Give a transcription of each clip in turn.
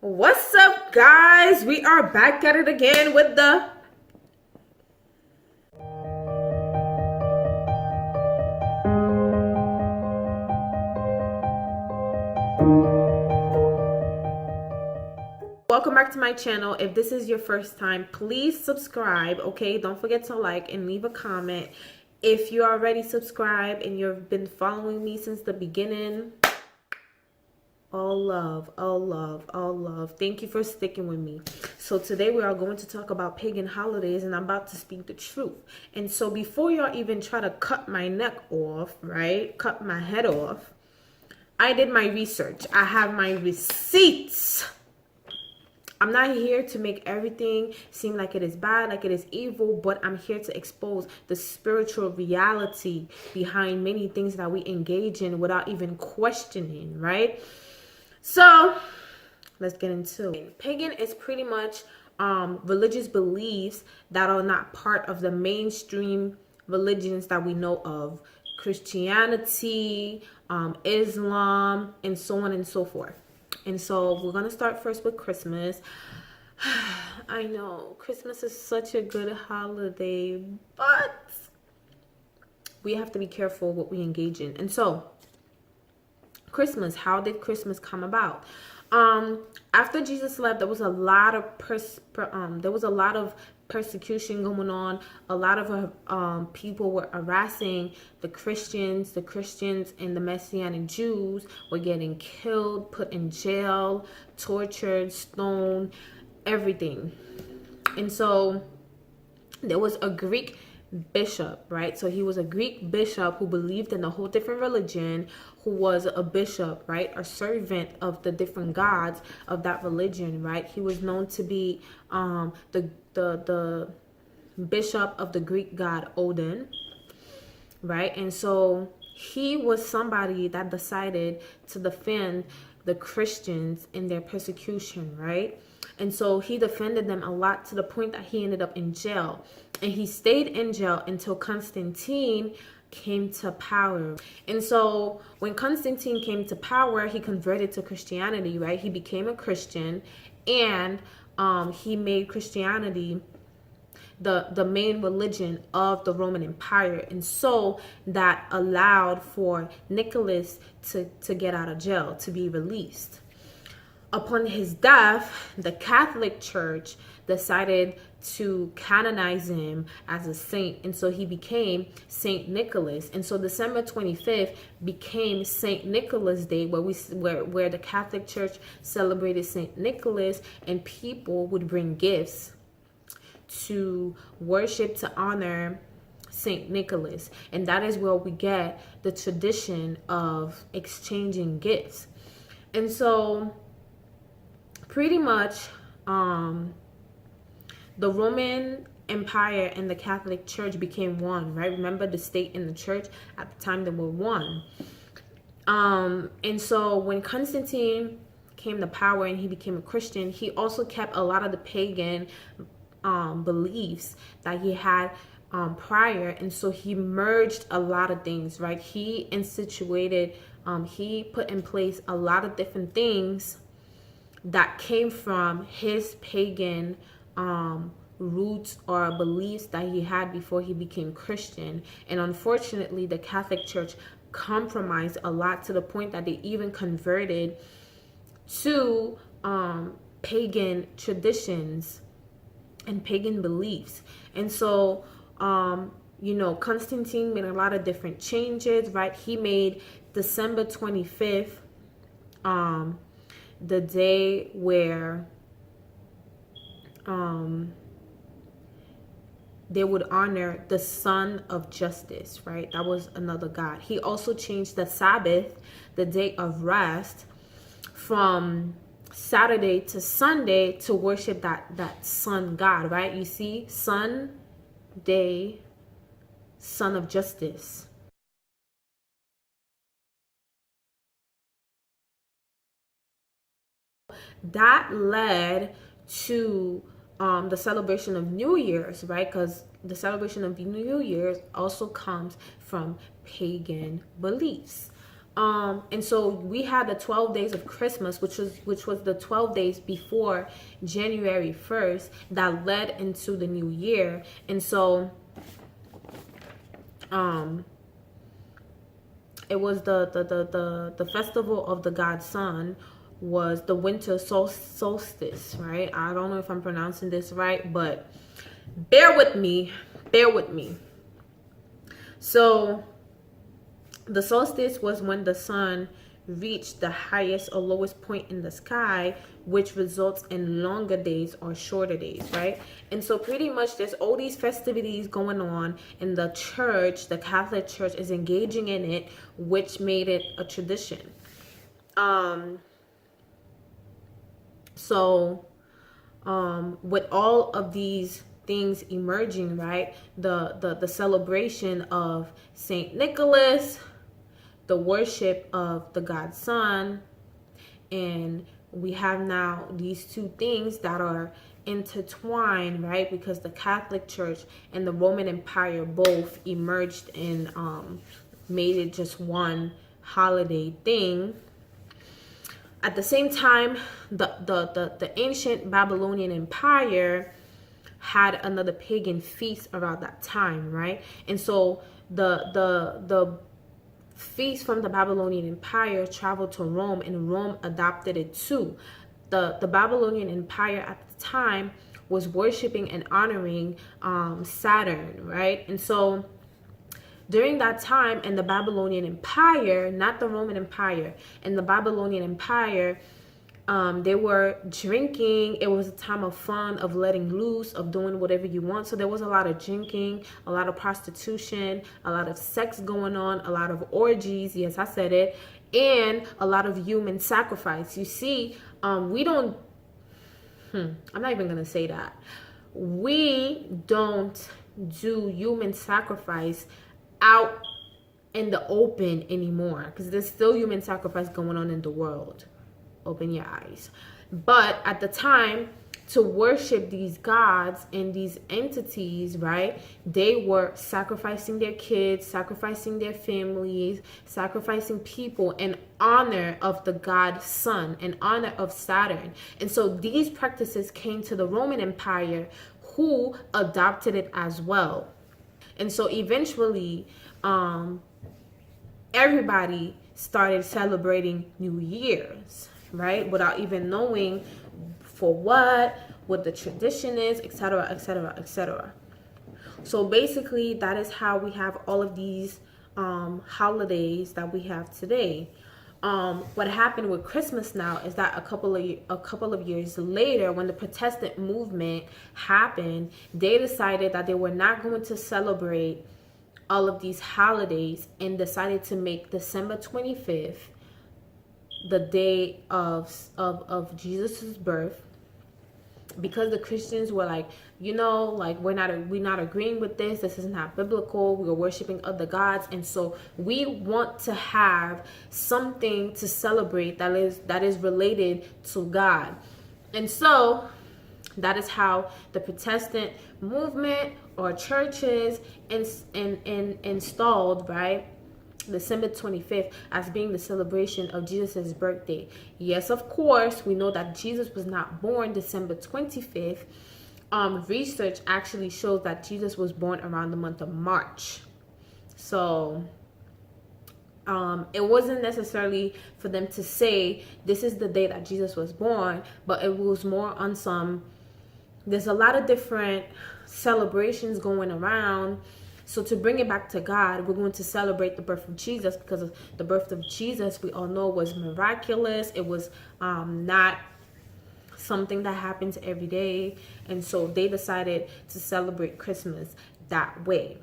What's up, guys? We are back at it again with the welcome back to my channel. If this is your first time, please subscribe. Okay, don't forget to like and leave a comment. If you're already subscribed and you've been following me since the beginning, all love, all love, all love. Thank you for sticking with me. So today we are going to talk about pagan holidays, and I'm about to speak the truth. And so before y'all even try to cut my neck off, right, cut my head off, I did my research. I have my receipts. I'm not here to make everything seem like it is bad, like it is evil, but I'm here to expose the spiritual reality behind many things that we engage in without even questioning, right? So let's get into it. Pagan is pretty much religious beliefs that are not part of the mainstream religions that we know of. Christianity, Islam, and so on and so forth. And so we're going to start first with Christmas. I know Christmas is such a good holiday, but we have to be careful what we engage in. And so Christmas, how did Christmas come about? After Jesus left, there was a lot of persecution going on. A lot of people were harassing the Christians. The Christians and the Messianic Jews were getting killed, put in jail, tortured, stoned, everything. And so there was a Greek bishop, right? So he was a Greek bishop who believed in a whole different religion, who was a bishop, right? A servant of the different gods of that religion, right? He was known to be the bishop of the Greek god Odin, right? And so he was somebody that decided to defend the Christians in their persecution, right? And so he defended them a lot to the point that he ended up in jail. And he stayed in jail until Constantine came to power. And so when Constantine came to power, he converted to Christianity, right? He became a Christian, and he made Christianity the main religion of the Roman Empire. And so that allowed for Nicholas to get out of jail, to be released. Upon his death, the Catholic Church decided to canonize him as a saint, and so he became Saint Nicholas. And so December 25th became Saint Nicholas Day, where the Catholic Church celebrated Saint Nicholas, and people would bring gifts to worship, to honor Saint Nicholas. And that is where we get the tradition of exchanging gifts. And so pretty much the Roman Empire and the Catholic Church became one, right? Remember, the state and the church at the time, they were one. And so when Constantine came to power and he became a Christian, he also kept a lot of the pagan beliefs that he had prior. And so he merged a lot of things, right? He instituted, he put in place a lot of different things that came from his pagan roots or beliefs that he had before he became Christian. And unfortunately, the Catholic Church compromised a lot to the point that they even converted to pagan traditions and pagan beliefs. And so you know, Constantine made a lot of different changes, right? He made December 25th the day where they would honor the Son of Justice, right? That was another god. He also changed the Sabbath, the day of rest, from Saturday to Sunday to worship that sun god, right? You see, Sun Day, Son of Justice. That led to the celebration of New Year's, right? Because the celebration of New Year's also comes from pagan beliefs. And so we had the 12 days of Christmas, which was the 12 days before January 1st that led into the new year. And so it was the festival of the god sun, was the winter solstice, right? I don't know if I'm pronouncing this right, but bear with me. So the solstice was when the sun reached the highest or lowest point in the sky, which results in longer days or shorter days, right? And so pretty much there's all these festivities going on, and the church, the Catholic Church, is engaging in it, which made it a tradition. With all of these things emerging, right, the celebration of Saint Nicholas, the worship of the god sun, and we have now these two things that are intertwined, right? Because the Catholic Church and the Roman Empire both emerged and made it just one holiday thing. At the same time, the ancient Babylonian Empire had another pagan feast around that time, right? And so the feast from the Babylonian Empire traveled to Rome, and Rome adopted it too. The Babylonian Empire at the time was worshiping and honoring Saturn, right? And so during that time in the Babylonian Empire, not the Roman Empire, in the Babylonian Empire, they were drinking. It was a time of fun, of letting loose, of doing whatever you want. So there was a lot of drinking, a lot of prostitution, a lot of sex going on, a lot of orgies. Yes, I said it. And a lot of human sacrifice. You see, we don't, I'm not even going to say that. We don't do human sacrifice out in the open anymore, because there's still human sacrifice going on in the world. Open your eyes. But at the time, to worship these gods and these entities, right, they were sacrificing their kids, sacrificing their families, sacrificing people in honor of the god sun, in honor of Saturn. And so these practices came to the Roman Empire, who adopted it as well. And so eventually everybody started celebrating New Year's, right, without even knowing for what the tradition is, etc., etc., etc. So basically that is how we have all of these holidays that we have today. What happened with Christmas now is that a couple of years later, when the Protestant movement happened, they decided that they were not going to celebrate all of these holidays, and decided to make December 25th the day of Jesus's birth, because the Christians were like, like we're not agreeing with this. This is not biblical. We're worshiping other gods, and so we want to have something to celebrate that is related to God. And so that is how the Protestant movement or churches installed, right, December 25th as being the celebration of Jesus's birthday. Yes, of course, we know that Jesus was not born December 25th. Research actually shows that Jesus was born around the month of March. So it wasn't necessarily for them to say this is the day that Jesus was born, but it was more on some, there's a lot of different celebrations going around. So to bring it back to God, we're going to celebrate the birth of Jesus, because the birth of Jesus, we all know, was miraculous. It was not something that happens every day. And so they decided to celebrate Christmas that way.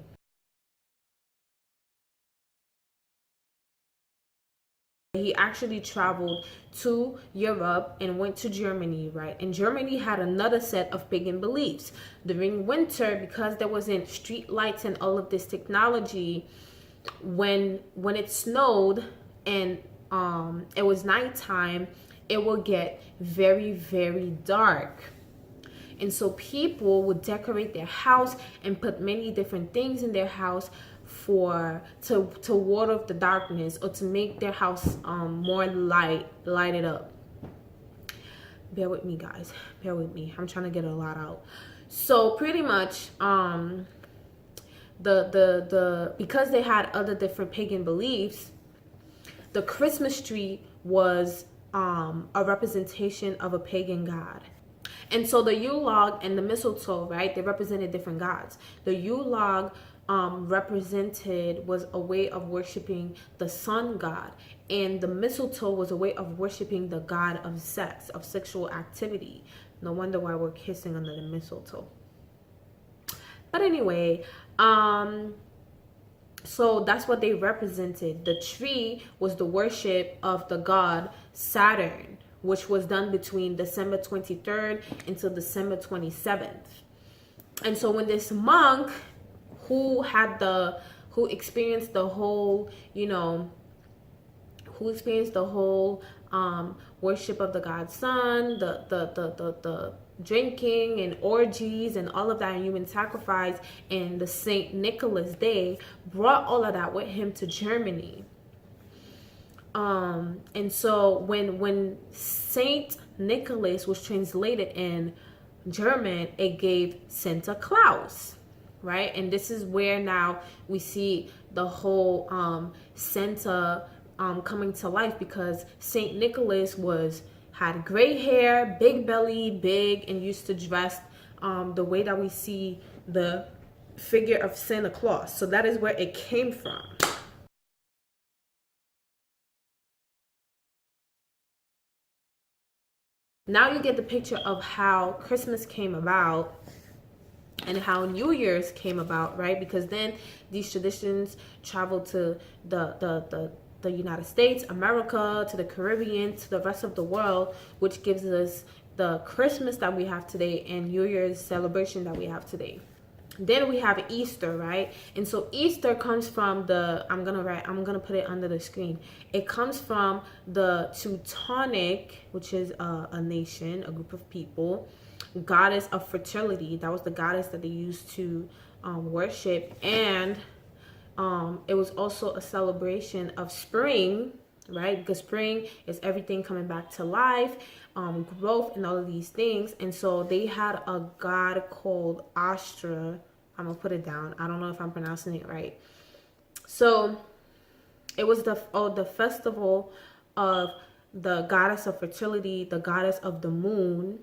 He actually traveled to Europe and went to Germany, right? And Germany had another set of pagan beliefs. During winter, because there wasn't street lights and all of this technology, when it snowed and it was nighttime, it will get very, very dark. And so people would decorate their house and put many different things in their house to ward off the darkness, or to make their house more lighted up. Bear with me, guys, bear with me, I'm trying to get a lot out. So pretty much the because they had other different pagan beliefs, the Christmas tree was a representation of a pagan god. And so the Yule log and the mistletoe, right, they represented different gods. The Yule log was a way of worshiping the sun god, and the mistletoe was a way of worshiping the god of sex, of sexual activity. No wonder why we're kissing under the mistletoe. But anyway, so that's what they represented. The tree was the worship of the god Saturn, which was done between December 23rd until December 27th. And so when this monk who experienced the whole, worship of the god sun, the drinking and orgies and all of that, and human sacrifice, and the Saint Nicholas Day, brought all of that with him to Germany. And so when Saint Nicholas was translated in German, it gave Santa Claus, right? And this is where now we see the whole Santa coming to life, because Saint Nicholas had gray hair, big belly, big, and used to dress the way that we see the figure of Santa Claus. So that is where it came from. Now you get the picture of how Christmas came about and how New Year's came about, right? Because then these traditions traveled to the United States, America, to the Caribbean, to the rest of the world, which gives us the Christmas that we have today and New Year's celebration that we have today. Then we have Easter, right? And so Easter comes from I'm gonna put it under the screen. It comes from the Teutonic, which is a nation, a group of people, goddess of fertility. That was the goddess that they used to worship. And it was also a celebration of spring, right? Because spring is everything coming back to life, growth, and all of these things. And so they had a god called Astra. I'm gonna put it down. I don't know if I'm pronouncing it right. So it was the festival of the goddess of fertility, the goddess of the moon,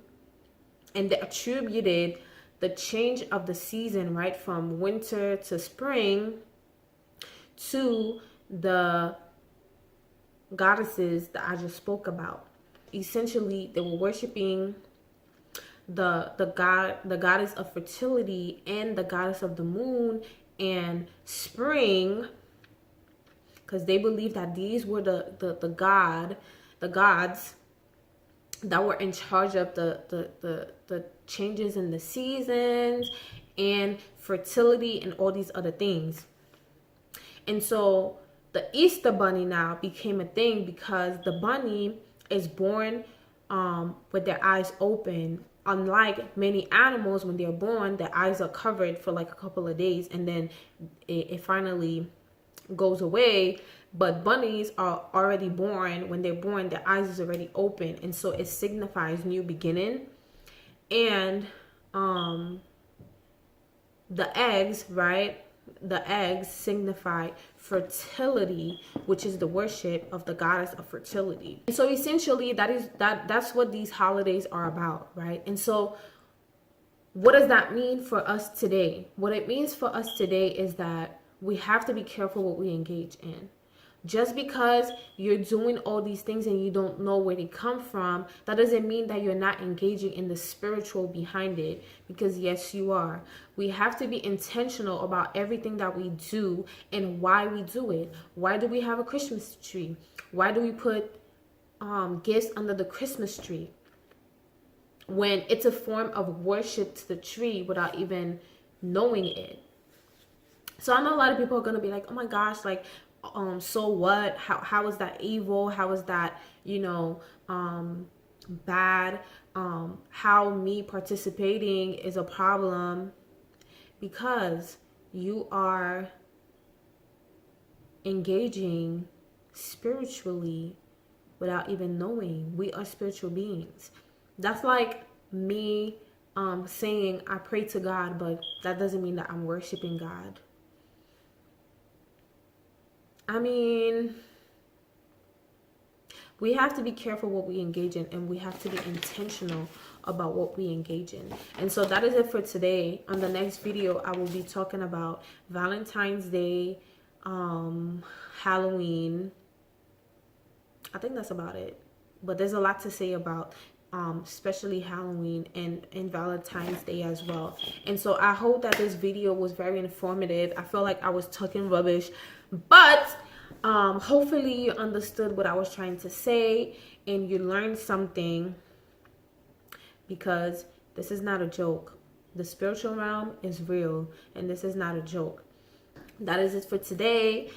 and they attributed the change of the season, right, from winter to spring, to the goddesses that I just spoke about. Essentially, they were worshiping the goddess of fertility and the goddess of the moon and spring, because they believed that these were the gods that were in charge of the changes in the seasons and fertility and all these other things. And so the Easter bunny now became a thing, because the bunny is born with their eyes open. Unlike many animals, when they're born, their eyes are covered for like a couple of days, and then it finally goes away. But bunnies are already born. When they're born, their eyes is already open, and so it signifies new beginning. And the eggs, right? The eggs signify fertility, which is the worship of the goddess of fertility. And so essentially that's what these holidays are about, right? And so what does that mean for us today? What it means for us today is that we have to be careful what we engage in. Just because you're doing all these things and you don't know where they come from, that doesn't mean that you're not engaging in the spiritual behind it, because yes, you are. We have to be intentional about everything that we do and why we do it. Why do we have a Christmas tree? Why do we put gifts under the Christmas tree when it's a form of worship to the tree without even knowing it? So I know a lot of people are going to be like, oh my gosh, like, so what? How is that evil? How is that, bad? How me participating is a problem? Because you are engaging spiritually without even knowing. We are spiritual beings. That's like me saying I pray to God, but that doesn't mean that I'm worshiping God. I mean, we have to be careful what we engage in, and we have to be intentional about what we engage in. And so that is it for today. On the next video, I will be talking about Valentine's Day, Halloween. I think that's about it. But there's a lot to say about especially Halloween and Valentine's Day as well. And so I hope that this video was very informative. I felt like I was talking rubbish, but hopefully you understood what I was trying to say and you learned something, because this is not a joke. The spiritual realm is real, and this is not a joke. That is it for today.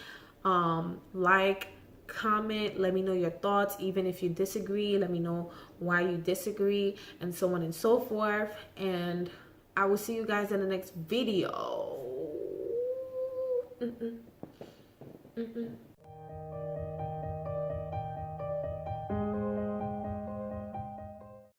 Like, comment, let me know your thoughts. Even if you disagree, let me know why you disagree, and so on and so forth. And I will see you guys in the next video.